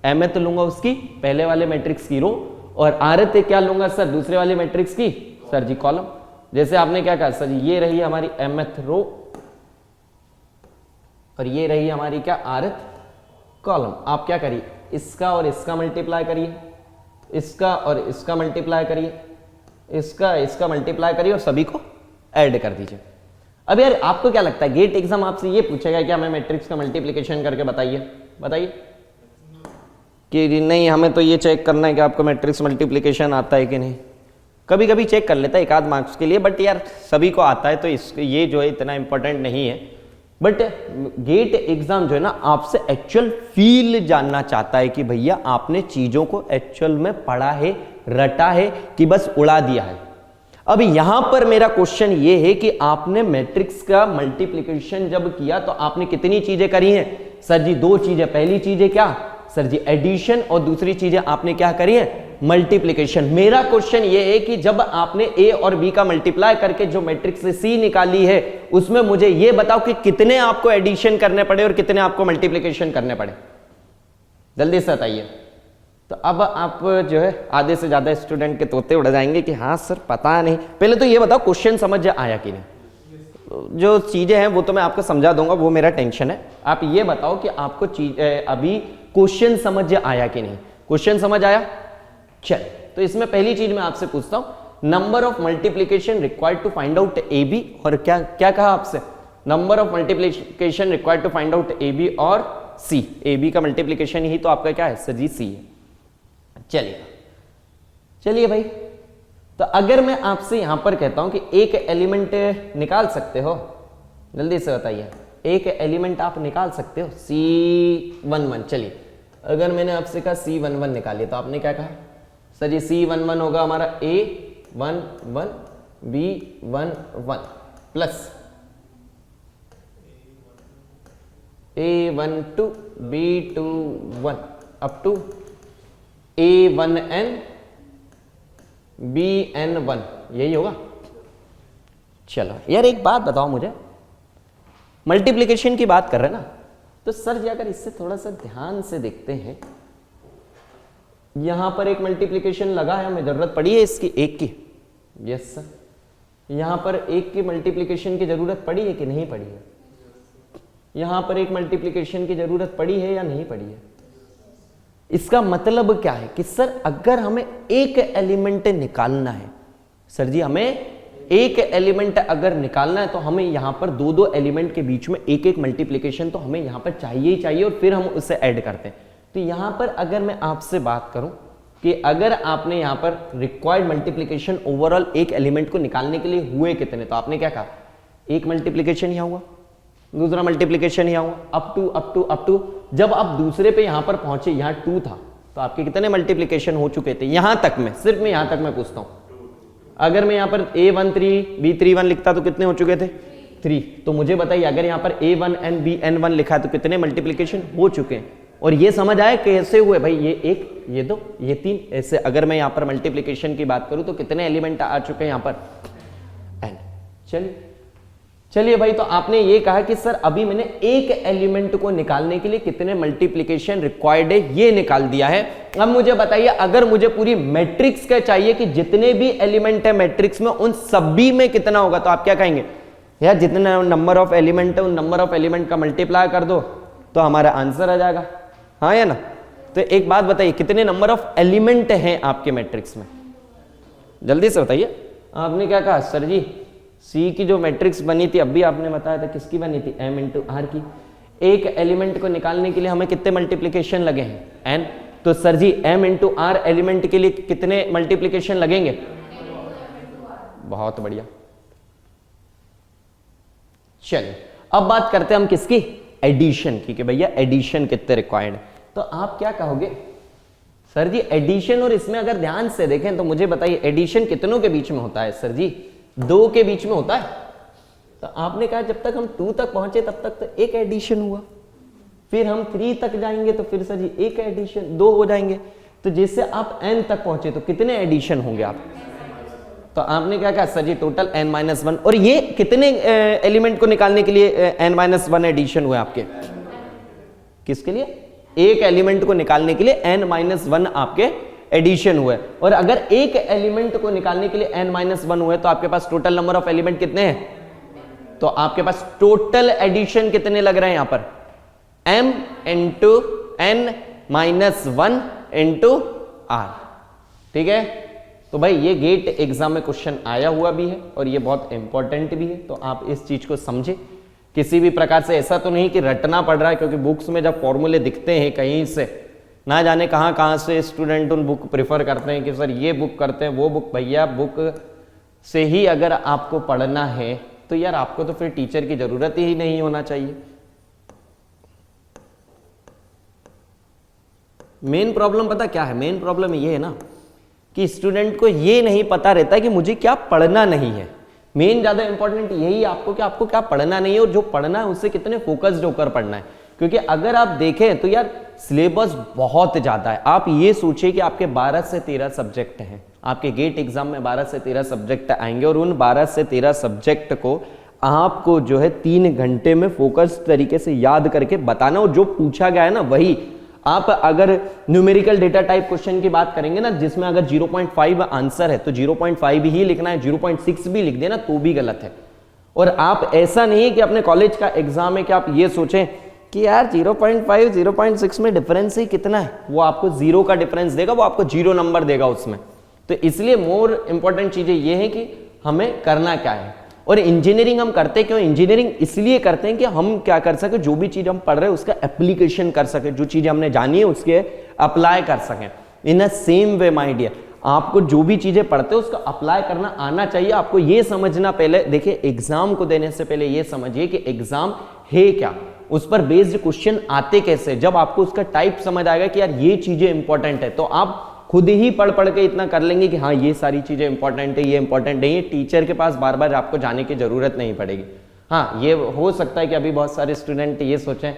mth लूंगा उसकी पहले वाले मैट्रिक्स की रो, और rth क्या लूंगा सर दूसरे वाले मैट्रिक्स की, सर जी कॉलम। जैसे आपने क्या कहा सर जी, ये रही हमारी mth रो और ये रही हमारी क्या rth कॉलम। आप क्या करिए, इसका और इसका मल्टीप्लाई करिए, इसका और इसका मल्टीप्लाई करिए, इसका मल्टीप्लाई करिए और सभी को ऐड कर दीजिए। अब यार आपको क्या लगता है, गेट एग्जाम आपसे ये पूछेगा क्या हमें मैट्रिक्स का मल्टीप्लिकेशन करके बताइए कि नहीं, हमें तो ये चेक करना है कि आपको मैट्रिक्स मल्टीप्लिकेशन आता है कि नहीं। कभी कभी चेक कर लेता है एक आध मार्क्स के लिए, बट यार सभी को आता है तो ये जो है इतना इंपॉर्टेंट नहीं है। बट गेट एग्जाम जो है ना आपसे एक्चुअल फील जानना चाहता है कि भैया आपने चीजों को एक्चुअल में पढ़ा है, रटा है कि बस उड़ा दिया है। अब यहां पर मेरा क्वेश्चन ये है कि आपने मैट्रिक्स का मल्टीप्लिकेशन जब किया तो आपने कितनी चीजें करी हैं? सर जी दो चीजें। पहली चीज है क्या सर जी, एडिशन, और दूसरी चीजें आपने क्या करी है, मल्टीप्लिकेशन। मेरा क्वेश्चन ये है कि जब आपने ए और बी का मल्टीप्लाई करके जो मैट्रिक्स से सी निकाली है उसमें मुझे ये बताओ कि कितने आपको एडिशन करने पड़े और कितने आपको मल्टीप्लिकेशन करने पड़े, जल्दी से बताइए। तो अब आप जो है आधे से ज्यादा स्टूडेंट के तोते उड़ जाएंगे कि हाँ सर पता नहीं। पहले तो ये बताओ क्वेश्चन समझ आया कि नहीं। जो चीजें हैं वो तो मैं आपको समझा दूंगा, वो मेरा टेंशन है। आप ये बताओ कि आपको अभी क्वेश्चन समझ आया कि नहीं। क्वेश्चन समझ आया? चल, तो इसमें पहली चीज मैं आपसे पूछता हूं, number of multiplication required to find out A B, और क्या क्या कहा आपसे, number of multiplication required to find out A B और सी। ए बी का मल्टीप्लिकेशन ही तो आपका क्या है सर जी, सी है। चलिए भाई, तो अगर मैं आपसे यहां पर कहता हूं कि एक एलिमेंट निकाल सकते हो, जल्दी से बताइए, एक एलिमेंट आप निकाल सकते हो C11। चलिए अगर मैंने आपसे कहा C11 निकालिए तो आपने क्या कहा सर जी, C11 होगा हमारा A11 B11 plus A12 B21 up to A1n Bn1, यही होगा। चलो यार एक बात बताओ मुझे, मल्टीप्लिकेशन की बात कर रहे हैं ना, तो सर जी अगर इससे थोड़ा सा ध्यान से देखते हैं, यहां पर एक मल्टीप्लिकेशन लगा है, हमें जरूरत पड़ी है इसकी एक की, यस सर। यहां पर एक की मल्टीप्लिकेशन की जरूरत पड़ी है कि नहीं पड़ी है? यहां पर एक मल्टीप्लिकेशन की जरूरत पड़ी है या नहीं पड़ी है? इसका मतलब क्या है कि सर अगर हमें एक एलिमेंट निकालना है, सर जी हमें एक एलिमेंट अगर निकालना है तो हमें यहां पर दो दो एलिमेंट के बीच में एक एक मल्टीप्लिकेशन तो हमें यहां पर चाहिए ही चाहिए, और फिर हम उसे ऐड करते हैं। तो यहां पर अगर मैं आपसे बात करूं कि अगर आपने यहां पर रिक्वायर्ड मल्टीप्लिकेशन ओवरऑल एक एलिमेंट को निकालने के लिए हुए कितने, तो आपने क्या कहा, एक मल्टीप्लिकेशन यहां हुआ, दूसरा मल्टीप्लिकेशन यहां हुआ, up to up to up to. जब आप दूसरे पे यहां पर पहुंचे, यहां 2 था, तो आपके कितने मल्टीप्लिकेशन हो चुके थे यहां तक में? सिर्फ मैं यहां तक मैं पूछता हूं, अगर मैं यहां पर A13 B31 लिखता तो कितने हो चुके थे? 3। तो मुझे बताइए अगर यहां पर A1n Bn1 लिखा है तो कितने मल्टीप्लिकेशन हो चुके हैं? और ये समझ आए कैसे हुए भाई, ये 1 ये 2 ये 3, ऐसे अगर मैं यहां पर मल्टीप्लिकेशन की बात करूं तो कितने एलिमेंट आ चुके हैं यहां पर? n। चलिए भाई, तो आपने ये कहा कि सर अभी मैंने एक एलिमेंट को निकालने के लिए कितने मल्टीप्लिकेशन रिक्वायर्ड है ये निकाल दिया है। अब मुझे बताइए अगर मुझे पूरी मैट्रिक्स का चाहिए कि जितने भी एलिमेंट है मैट्रिक्स में उन सभी में कितना होगा, तो आप क्या कहेंगे, यार जितने नंबर ऑफ एलिमेंट है उन नंबर ऑफ एलिमेंट का मल्टीप्लाई कर दो तो हमारा आंसर आ जाएगा, हाँ या ना? तो एक बात बताइए, कितने नंबर ऑफ एलिमेंट हैं आपके मैट्रिक्स में, जल्दी से बताइए। आपने क्या कहा सर जी, सी की जो मैट्रिक्स बनी थी, अभी आपने बताया था किसकी बनी थी, m इंटू आर की। एक एलिमेंट को निकालने के लिए हमें कितने मल्टीप्लिकेशन लगे हैं, n। तो सर जी m इंटू आर एलिमेंट के लिए कितने मल्टीप्लिकेशन लगेंगे? बहुत बढ़िया। चलिए अब बात करते हैं हम किसकी, एडिशन की, कि भैया एडिशन कितने रिक्वायर्ड। तो आप क्या कहोगे सर जी, एडिशन, और इसमें अगर ध्यान से देखें तो मुझे बताइए एडिशन कितनों के बीच में होता है? सर जी 2 के बीच में होता है। तो आपने कहा जब तक हम 2 तक पहुंचे तब तक तो एक एडिशन हुआ, फिर हम 3 तक जाएंगे तो फिर सर जी एक एडिशन, 2 हो जाएंगे, तो जिससे आप n तक पहुंचे तो कितने एडिशन होंगे आप? तो आपने क्या कहा सर जी टोटल n-1, और ये कितने एलिमेंट को निकालने के लिए n-1 एडिशन हुए आपके? किसके लिए? एक एलिमेंट को निकालने के लिए n-1 आपके एडिशन हुए। और अगर एक एलिमेंट को निकालने के लिए n-1 हुए तो आपके पास टोटल नंबर ऑफ एलिमेंट कितने हैं? तो आपके पास टोटल एडिशन कितने लग रहे हैं यहां पर? m into n-1 into r। ठीक है, तो भाई ये गेट एग्जाम में क्वेश्चन आया हुआ भी है और ये बहुत इंपॉर्टेंट भी है, तो आप इस चीज को समझे। किसी भी प्रकार से ऐसा तो नहीं कि रटना पड़ रहा है, क्योंकि बुक्स में जब फॉर्मूले दिखते हैं कहीं से, ना जाने कहां कहां से स्टूडेंट उन बुक प्रेफर करते हैं कि सर ये बुक करते हैं वो बुक। भैया बुक से ही अगर आपको पढ़ना है तो यार आपको तो फिर टीचर की जरूरत ही नहीं होना चाहिए। मेन प्रॉब्लम पता क्या है? मेन प्रॉब्लम ये है ना कि स्टूडेंट को ये नहीं पता रहता कि मुझे क्या पढ़ना नहीं है। मेन ज्यादा इंपॉर्टेंट यही आपको कि आपको क्या पढ़ना नहीं है, और जो पढ़ना है उससे कितने फोकस्ड होकर पढ़ना है। क्योंकि अगर आप देखें तो यार सिलेबस बहुत ज्यादा है। आप ये सोचिए कि आपके 12 से 13 सब्जेक्ट हैं, आपके गेट एग्जाम में 12 से 13 सब्जेक्ट आएंगे, और उन 12 से 13 सब्जेक्ट को आपको जो है 3 घंटे में फोकस तरीके से याद करके बताना, और जो पूछा गया है ना वही। आप अगर न्यूमेरिकल डेटा टाइप क्वेश्चन की बात करेंगे ना, जिसमें अगर 0.5 आंसर है तो 0.5 ही लिखना है, 0.6 भी लिख देना तो भी गलत है। और आप ऐसा नहीं है कि अपने कॉलेज का एग्जाम है कि आप ये सोचें कि यार 0.5 0.6 में डिफरेंस ही कितना है, वो आपको 0 का डिफरेंस देगा, वो आपको 0 नंबर देगा उसमें। तो इसलिए मोर इंपॉर्टेंट चीजें ये है कि हमें करना क्या है। और इंजीनियरिंग हम करते क्यों? इंजीनियरिंग इसलिए करते हैं कि हम क्या कर सके, जो भी चीज हम पढ़ रहे हैं उसका एप्लीकेशन कर सके, जो चीज हमने जानी है उसके अप्लाई कर सकें। In a same way my dear, आपको जो भी चीजें पढ़ते हो उसका अप्लाई करना आना चाहिए। आपको ये समझना, पहले देखिए एग्जाम को देने से पहले ये समझिए कि एग्जाम है क्या, उस पर बेस्ड क्वेश्चन आते कैसे। जब आपको उसका टाइप समझ आएगा कि यार ये चीजें इंपॉर्टेंट है, तो आप खुद ही पढ़ पढ़ के इतना कर लेंगे कि हाँ ये सारी चीजें इंपॉर्टेंट है, ये इंपॉर्टेंट नहीं है। टीचर के पास बार बार आपको जाने की जरूरत नहीं पड़ेगी। हाँ ये हो सकता है कि अभी बहुत सारे स्टूडेंट ये सोचें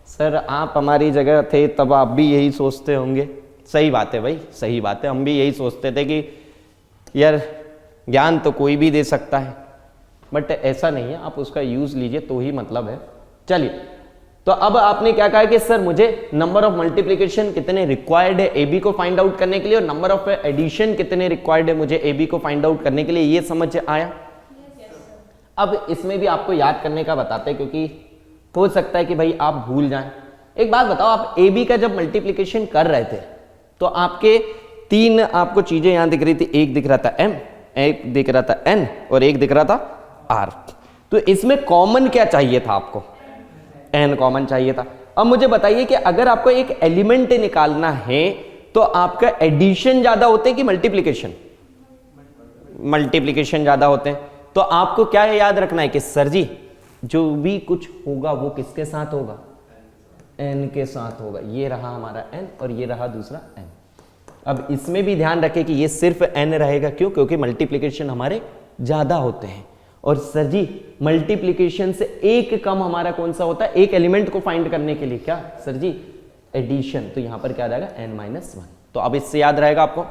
सर आप हमारी जगह थे तब आप भी यही सोचते होंगे। सही बात है भाई, सही बात है, हम भी यही सोचते थे कि यार ज्ञान तो कोई भी दे सकता है, बट ऐसा नहीं है, आप उसका यूज लीजिए तो ही मतलब है। चलिए, तो अब आपने क्या कहा कि सर मुझे नंबर ऑफ मल्टीप्लिकेशन कितने रिक्वायर्ड है एबी को फाइंड आउट करने के लिए, और नंबर ऑफ एडिशन कितने रिक्वायर्ड है मुझे एबी को फाइंड आउट करने के लिए, ये समझ आया? अब इसमें भी आपको याद करने का बताते हैं, क्योंकि हो सकता है कि भाई आप भूल जाएं। एक बात बताओ, आप एबी का जब मल्टीप्लिकेशन कर रहे थे तो आपके 3 आपको चीजें यहां दिख रही थी, एक दिख रहा था m, एक दिख रहा था n, और एक दिख रहा था r। तो इसमें कॉमन क्या चाहिए था आपको? n कॉमन चाहिए था। अब मुझे बताइए कि अगर आपको एक एलिमेंट निकालना है तो आपका एडिशन ज्यादा होते हैं कि मल्टीप्लिकेशन? मल्टीप्लिकेशन ज्यादा होते हैं। तो आपको क्या याद रखना है कि सर जी जो भी कुछ होगा वो किसके साथ होगा? n के साथ होगा। ये रहा हमारा n और ये रहा दूसरा n। अब इसमें भी ध्यान रखें कि ये सिर्फ n रहेगा, क्यों? क्योंकि मल्टीप्लिकेशन हमारे ज्यादा होते हैं। और सर जी मल्टीप्लिकेशन से एक कम हमारा कौन सा होता है एक एलिमेंट को फाइंड करने के लिए? क्या सर जी? एडिशन। तो यहां पर क्या रहेगा? n-1। तो अब इससे याद रहेगा आपको?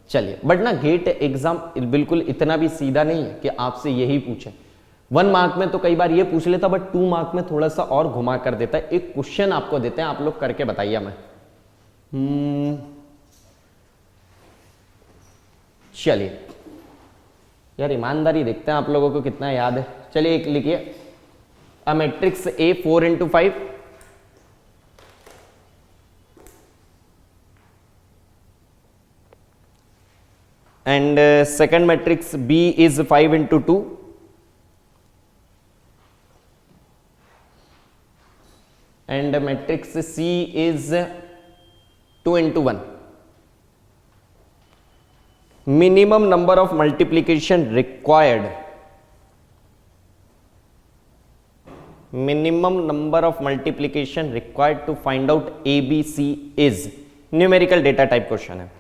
चलिए, बट ना गेट एग्जाम बिल्कुल इतना भी सीधा नहीं है कि आपसे यही पूछे। 1 मार्क में तो कई बार ये पूछ लेता, बट 2 मार्क में थोड़ा सा और घुमा कर देता है। एक क्वेश्चन आपको देते हैं, आप लोग करके बताइए हमें। चलिए यार ईमानदारी देखते हैं आप लोगों को कितना याद है। चलिए एक लिखिए, a matrix A 4x5 and second matrix B is 5x2 and matrix C is 2x1. Minimum number of multiplication required. Minimum number of multiplication required to find out ABC is numerical data type question है।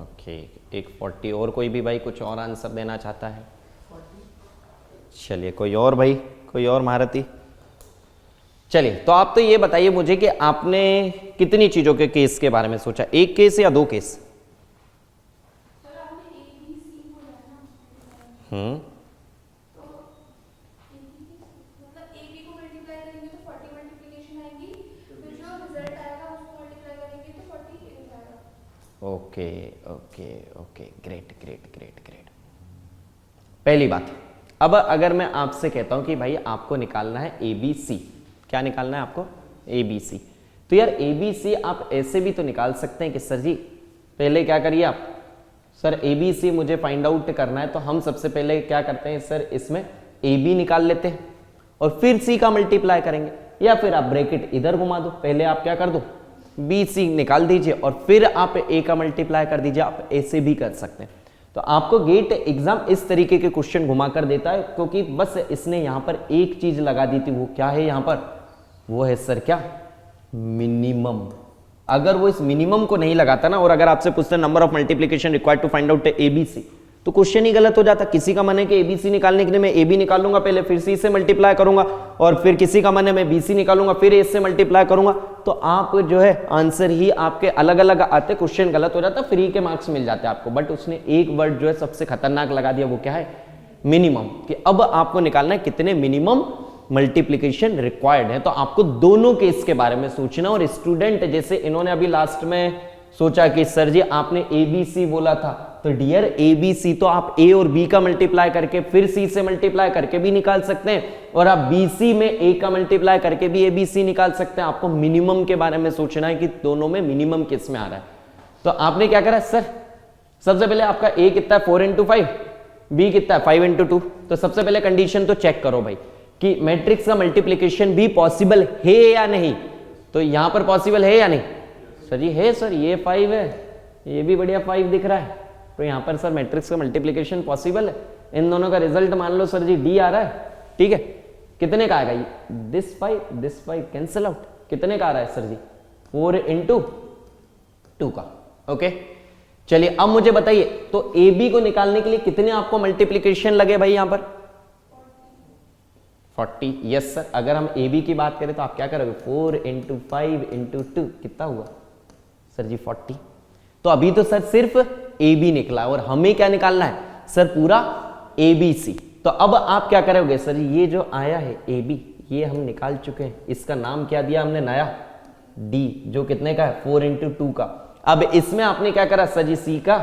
ओके, एक 40। और कोई भी भाई कुछ और आंसर देना चाहता है? चलिए, कोई और भाई, कोई और महारथी? चलिए, तो आप तो ये बताइए मुझे कि आपने कितनी चीजों के केस के बारे में सोचा, एक केस या दो case? Okay okay okay, great great great great. पहली बात, अब अगर मैं आपसे कहता हूं कि भाई आपको निकालना है ABC, क्या निकालना है आपको? ABC। तो यार ABC आप ऐसे भी तो निकाल सकते हैं कि सर जी पहले क्या करिए आप, सर ABC मुझे फाइंड आउट करना है, तो हम सबसे पहले क्या करते हैं सर, इसमें AB निकाल लेते हैं और फिर C का मल्टीप्लाई करेंगे, या फिर आप ब्रैकेट इधर घुमा दो, पहले आप क्या कर दो BC निकाल दीजिए और फिर आप A का मल्टीप्लाई कर दीजिए, आप ऐसे भी कर सकते हैं। तो आपको गेट एग्जाम इस तरीके के क्वेश्चन घुमा कर देता है, क्योंकि बस इसने यहां पर एक चीज लगा दी थी, वो क्या है यहां पर, वो है सर क्या, मिनिमम। अगर वो इस मिनिमम को नहीं लगाता ना, और अगर आपसे पूछते number of multiplication required to find out ABC, तो क्वेश्चन ही गलत हो जाता। किसी का मन है कि ABC निकालने के लिए मैं AB निकालूंगा पहले, फिर C से मल्टीप्लाई करूंगा, और फिर किसी का मन है मैं BC निकालूंगा फिर A से मल्टीप्लाई करूंगा, तो आप जो है आंसर ही आपके अलग अलग आते, क्वेश्चन गलत हो जाता, फ्री के मार्क्स मिल जाते आपको। बट उसने एक वर्ड जो है सबसे खतरनाक लगा दिया, वो क्या है, मिनिमम, कि अब आपको निकालना है कितने मिनिमम मल्टीप्लिकेशन रिक्वायर्ड है। तो आपको दोनों केस के बारे में सोचना। और स्टूडेंट जैसे इन्होंने अभी लास्ट में सोचा कि सर जी आपने ABC बोला था, तो डियर ABC तो आप A और B का मल्टीप्लाई करके फिर C से मल्टीप्लाई करके भी निकाल सकते हैं, और आप BC में A का मल्टीप्लाई करके भी ABC निकाल सकते हैं। आपको मिनिमम के बारे में सोचना है कि दोनों में मिनिमम किस में आ रहा है। तो आपने क्या करा सर, सबसे पहले आपका A कितना है 4 into 5, B कितना है 5 into 2। तो सबसे पहले कंडीशन तो चेक करो भाई कि मैट्रिक्स का मल्टीप्लिकेशन भी पॉसिबल है या नहीं। तो यहां पर पॉसिबल है या नहीं? सर जी है सर, ये 5 है, ये भी बढ़िया 5 दिख रहा है, तो यहां पर सर मैट्रिक्स का मल्टीप्लिकेशन पॉसिबल है। इन दोनों का रिजल्ट मान लो सर जी D आ रहा है, ठीक है, कितने का आएगा, दिस 5 कैंसिल आउट, कितने का आ रहा है सर जी 4 into 2 का। ओके, चलिए अब मुझे बताइए, तो AB को निकालने के लिए कितने आपको मल्टीप्लिकेशन लगे भाई यहां पर? 40। यस सर, अगर हम AB की बात करें तो आप क्या करोगे, 4 into 5 into 2 कितना हुआ सर जी 40। तो अभी तो सर सिर्फ AB निकला, और हमें क्या निकालना है सर, पूरा ABC। तो अब आप क्या करोगे सर, ये जो आया है AB, ये हम निकाल चुके हैं, इसका नाम क्या दिया हमने नया, D, जो कितने का है 4 into 2 का। अब इसमें आपने क्या करा सर जी, C का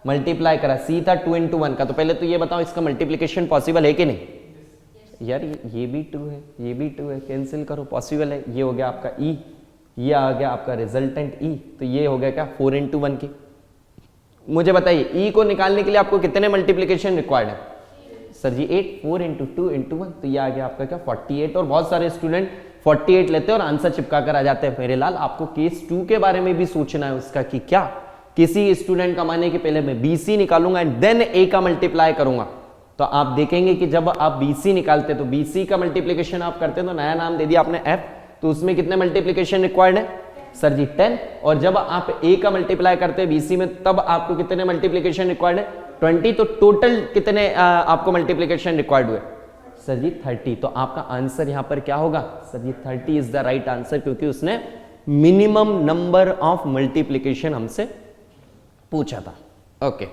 मल्टीप्लाई करा, C था 2 into 1 का। तो पहले तो ये बताओ इसका मल्टीप्लिकेशन पॉसिबल है कि नहीं? यार ये भी 2 है, ये भी 2 है, कैंसिल करो, पॉसिबल है। ये हो गया आपका E, ये आ गया आपका रिजल्टेंट E, तो ये हो गया क्या 4 into 1 की। मुझे बताइए E को निकालने के लिए आपको कितने मल्टीप्लिकेशन रिक्वायर्ड है सर जी 8, 4 into 2 into 1, तो ये आ गया आपका क्या 48। और बहुत सारे स्टूडेंट 48 लेते हैं और आंसर चिपका कर आ जाते हैं। मेरे लाल आपको केस 2 के बारे में भी सोचना है उसका, कि क्या किसी स्टूडेंट का माने कि पहले मैं BC निकालूंगा एंड देन A का मल्टीप्लाई करूंगा। तो आप देखेंगे कि जब आप BC निकालते तो BC का मल्टीप्लिकेशन आप करते तो नया नाम दे दिया आपने F, तो उसमें कितने मल्टीप्लिकेशन रिक्वायर्ड है सर जी 10। और जब आप A का मल्टीप्लाई करते हैं BC में, तब आपको कितने मल्टीप्लिकेशन रिक्वायर्ड है 20। तो टोटल कितने आपको मल्टीप्लिकेशन रिक्वायर्ड हुए सर जी 30। तो आपका आंसर यहां पर क्या होगा सर जी 30 इज द राइट आंसर, क्योंकि उसने मिनिमम नंबर ऑफ मल्टीप्लिकेशन हमसे पूछा था। ओके,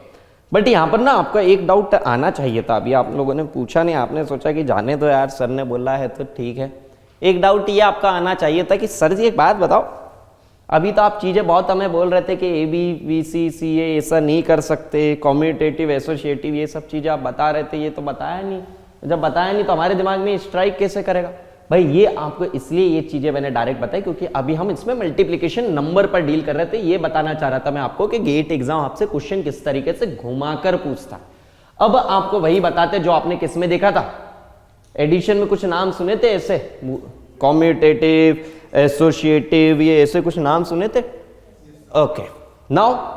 बट यहां पर ना आपका एक डाउट आना चाहिए था, अभी आप लोगों ने पूछा नहीं, आपने सोचा कि जाने दो यार, सर ने बोला है तो ठीक है। एक डाउट ये आपका आना चाहिए था कि सर जी एक बात बताओ, अभी तो आप चीजें बहुत हमें बोल रहे थे कि ABCCA ऐसा नहीं कर सकते, कॉम्यूटेटिव एसोसिएटिव ये सब चीजें आप बता रहे थे, ये तो बताया नहीं। जब बताया नहीं तो हमारे दिमाग में स्ट्राइक कैसे करेगा भाई? ये आपको इसलिए ये चीजें मैंने डायरेक्ट बताई क्योंकि अभी हम इसमें मल्टीप्लिकेशन नंबर पर डील कर रहे थे। ये बताना चाह रहा था मैं आपको कि गेट एग्जाम आपसे क्वेश्चन किस तरीके से घुमाकर पूछता। अब आपको वही बताते जो आपने किस में देखा था, एडिशन में कुछ नाम सुने थे ऐसे, कॉम्यूटेटिव, एसोसिएटिव, ये ऐसे कुछ नाम सुने थे। ओके, नाउ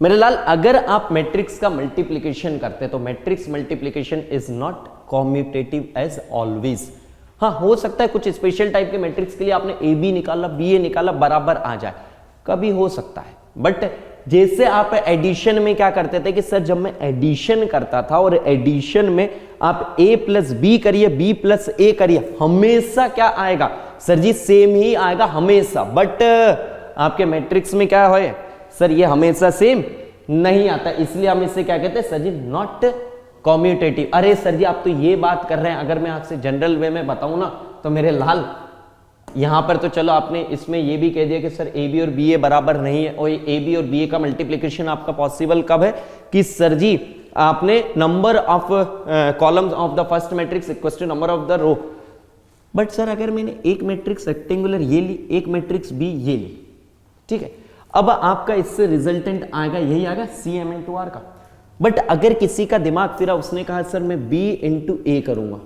मेरे लाल, अगर आप मैट्रिक्स का मल्टीप्लिकेशन करते तो matrix multiplication is not commutative as always. हाँ, हो सकता है कुछ स्पेशल टाइप के मैट्रिक्स के लिए आपने AB निकाला, BA निकाला, बराबर आ जाए, कभी हो सकता है। बट जैसे आप एडिशन में क्या करते थे कि सर जब मैं एडिशन करता था और एडिशन में आप a प्लस बी करिए b प्लस a करिए, हमेशा क्या आएगा सर जी, सेम ही आएगा हमेशा। बट आपके मैट्रिक्स में क्या है सर, ये हमेशा सेम नहीं आता, इसलिए हम इसे क्या कहते हैं सर जी, नॉट कॉम्यूटेटिव। अरे सर जी आप तो ये बात कर रहे हैं, अगर मैं आपसे जनरल वे में बताऊं ना तो मेरे लाल यहां पर तो चलो आपने इसमें ये भी कह दिया कि सर ए बी और बी ए बराबर नहीं है, और ए बी और बी ए का मल्टीप्लीकेशन आपका पॉसिबल कब है कि सर जी आपने number of columns of the first matrix equal to number of the row. But sir अगर मैंने एक मैट्रिक्स रेक्टेंगुलर ये ली, एक मैट्रिक्स बी ये ली, ठीक है, अब आपका इससे रिजल्टेंट आएगा यही आएगा सी एम इंटू आर का। बट अगर किसी का दिमाग फिरा, उसने कहा सर मैं बी इंटू ए करूंगा,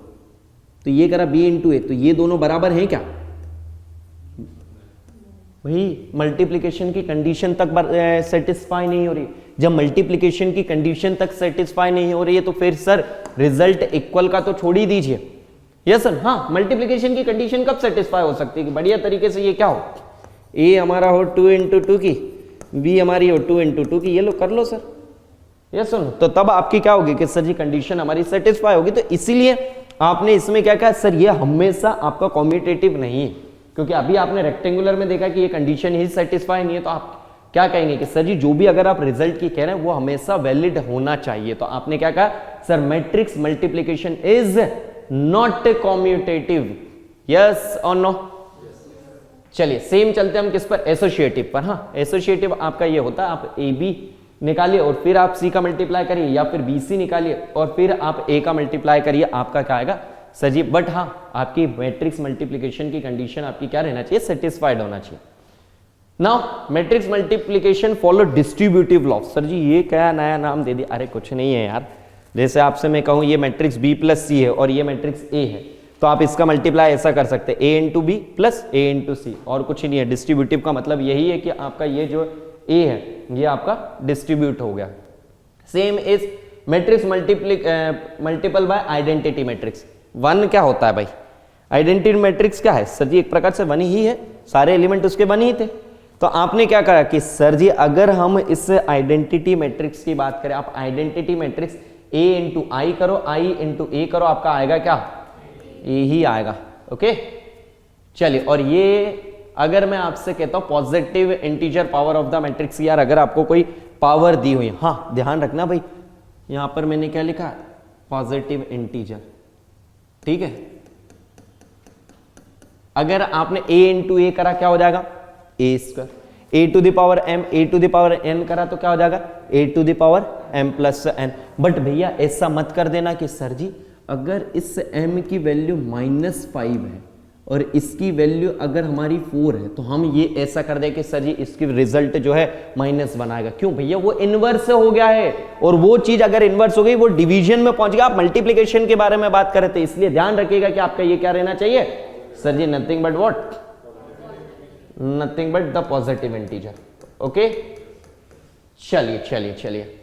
तो ये करा बी इंटू ए, तो ये दोनों बराबर हैं क्या भाई, मल्टीप्लिकेशन की कंडीशन तक सेटिस्फाई नहीं हो रही। जब मल्टीप्लिकेशन की कंडीशन तक सेटिस्फाई नहीं हो रही है तो फिर सर रिजल्ट इक्वल का तो छोड़ ही दीजिए। यस सर, हाँ मल्टीप्लिकेशन की कंडीशन कब सेटिस्फाई हो सकती है कि बढ़िया तरीके से ये क्या हो, ए हमारा हो 2 इंटू 2 की, बी हमारी हो 2 इंटू 2 की, ये लो कर लो सर। यस सर, तो तब आपकी क्या होगी कि सर जी कंडीशन हमारी सेटिस्फाई होगी। तो इसीलिए आपने इसमें क्या कहा सर, ये हमेशा आपका कॉम्यूटेटिव नहीं है, क्योंकि अभी आपने रेक्टेंगुलर में देखा कि ये कंडीशन ही सेटिस्फाई नहीं है। तो आप क्या कहेंगे कि सर जी जो भी अगर आप रिजल्ट की कह रहे हैं वो हमेशा वैलिड होना चाहिए। तो आपने क्या कहा sir, matrix multiplication is not commutative, yes और नो। चलिए सेम चलते हम किस पर, एसोसिएटिव पर। हाँ एसोसिएटिव आपका ये होता है, आप ए बी निकालिए और फिर आप सी का मल्टीप्लाई करिए, या फिर बी सी निकालिए और फिर आप ए का मल्टीप्लाई करिए, आपका क्या आएगा सर जी। बट हाँ आपकी मैट्रिक्स मल्टीप्लिकेशन की कंडीशन आपकी क्या रहना चाहिए, सेटिस्फाइड होना चाहिए। Now matrix multiplication follow distributive law. Sir ji ये क्या नया नाम दे दिया, अरे कुछ नहीं है यार, जैसे आपसे मैं कहूं ये मैट्रिक्स बी प्लस सी है और ये मैट्रिक्स ए है, तो आप इसका मल्टीप्लाई ऐसा कर सकते हैं, ए इंटू बी प्लस ए इंटू सी, और कुछ नहीं है। डिस्ट्रीब्यूटिव का मतलब यही है कि आपका ये जो ए है ये आपका डिस्ट्रीब्यूट हो गया। Same is matrix multiple bye identity matrix. One क्या होता है भाई, आइडेंटिटी मैट्रिक्स क्या है सर जी, एक प्रकार से वन ही है, सारे एलिमेंट उसके वन ही थे। तो आपने क्या कहा कि सर जी अगर हम इस आइडेंटिटी मैट्रिक्स की बात करें, आप आइडेंटिटी मैट्रिक्स ए इंटू आई करो, आई इंटू ए करो, आपका आएगा क्या, ए ही आएगा। ओके चलिए, और ये अगर मैं आपसे कहता हूं positive integer power of the matrix, यार अगर आपको कोई पावर दी हुई, हाँ ध्यान रखना भाई, यहां पर मैंने क्या लिखा है, पॉजिटिव इंटीजर, ठीक है। अगर आपने a इंटू ए करा क्या हो जाएगा, a square, a to the power m, a to the power n करा तो क्या हो जाएगा, a to the power m plus n। But भैया ऐसा मत कर देना कि सर जी अगर इस m की वैल्यू -5 है और इसकी वैल्यू अगर हमारी 4 है तो हम ये ऐसा कर दें कि सर जी इसकी रिजल्ट जो है -1 आएगा। क्यों भैया, वो इनवर्स हो गया है, और वो चीज अगर इनवर्स हो गई वो डिवीजन में पहुंच गया। आप मल्टीप्लिकेशन के बारे में बात कर रहे थे, इसलिए ध्यान रखिएगा कि आपका ये क्या रहना चाहिए सर जी, nothing but what, nothing but the positive integer. Okay चलिए चलिए चलिए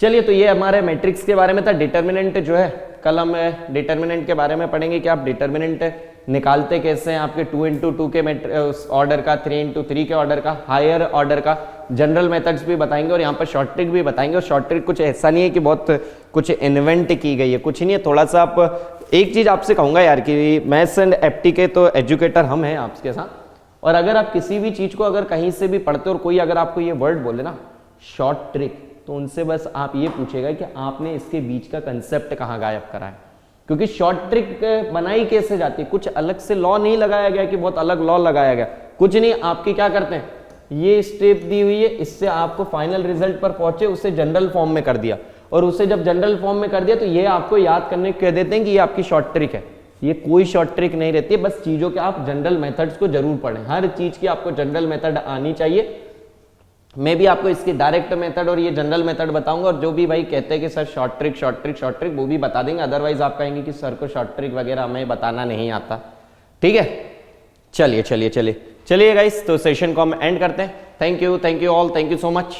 चलिए, तो ये हमारे मैट्रिक्स के बारे में था। डिटर्मिनेंट जो है कल हम डिटर्मिनेंट के बारे में पढ़ेंगे कि आप डिटर्मिनेंट निकालते कैसे हैं, आपके 2 इंटू 2 के ऑर्डर का, 3 इंटू 3 के ऑर्डर का, हायर ऑर्डर का, जनरल मेथड्स भी बताएंगे और यहाँ पर शॉर्ट ट्रिक भी बताएंगे। और शॉर्ट ट्रिक कुछ ऐसा नहीं है कि बहुत कुछ इन्वेंट की गई है, कुछ नहीं है, थोड़ा सा आप एक चीज आपसे कहूंगा यार कि मैथ्स एंड एप्टी के तो एजुकेटर हम हैं आपके साथ, और अगर आप किसी भी चीज को अगर कहीं से भी पढ़ते और कोई अगर आपको ये वर्ड बोले ना शॉर्ट ट्रिक, तो उनसे बस आप ये पूछेगा कि आपने इसके बीच का कंसेप्ट कहाँ गायब करा है, क्योंकि शॉर्ट ट्रिक बनाई कैसे जाती है, कुछ अलग से लॉ नहीं लगाया गया कि बहुत अलग लॉ लगाया गया, कुछ नहीं। आपकी क्या करते हैं, ये स्टेप दी हुई है, इससे आपको फाइनल रिजल्ट पर पहुंचे, उसे जनरल फॉर्म में कर दिया, और उसे जब जनरल फॉर्म में कर दिया तो ये आपको याद करने कह देते हैं कि ये आपकी शॉर्ट ट्रिक है। ये कोई शॉर्ट ट्रिक नहीं रहती है, बस चीजों के आप जनरल मेथड्स को जरूर पढ़ें, हर चीज की आपको जनरल मेथड आनी चाहिए। मैं भी आपको इसकी डायरेक्ट मेथड और ये जनरल मेथड बताऊंगा, और जो भी भाई कहते हैं कि sir short trick short trick short trick, वो भी बता देंगे। अदरवाइज आप कहेंगे कि सर को शॉर्ट ट्रिक वगैरह हमें बताना नहीं आता, ठीक है। चलिए चलिए चलिए चलिए गाइस, तो सेशन को हम एंड करते हैं। Thank you all, thank you so much.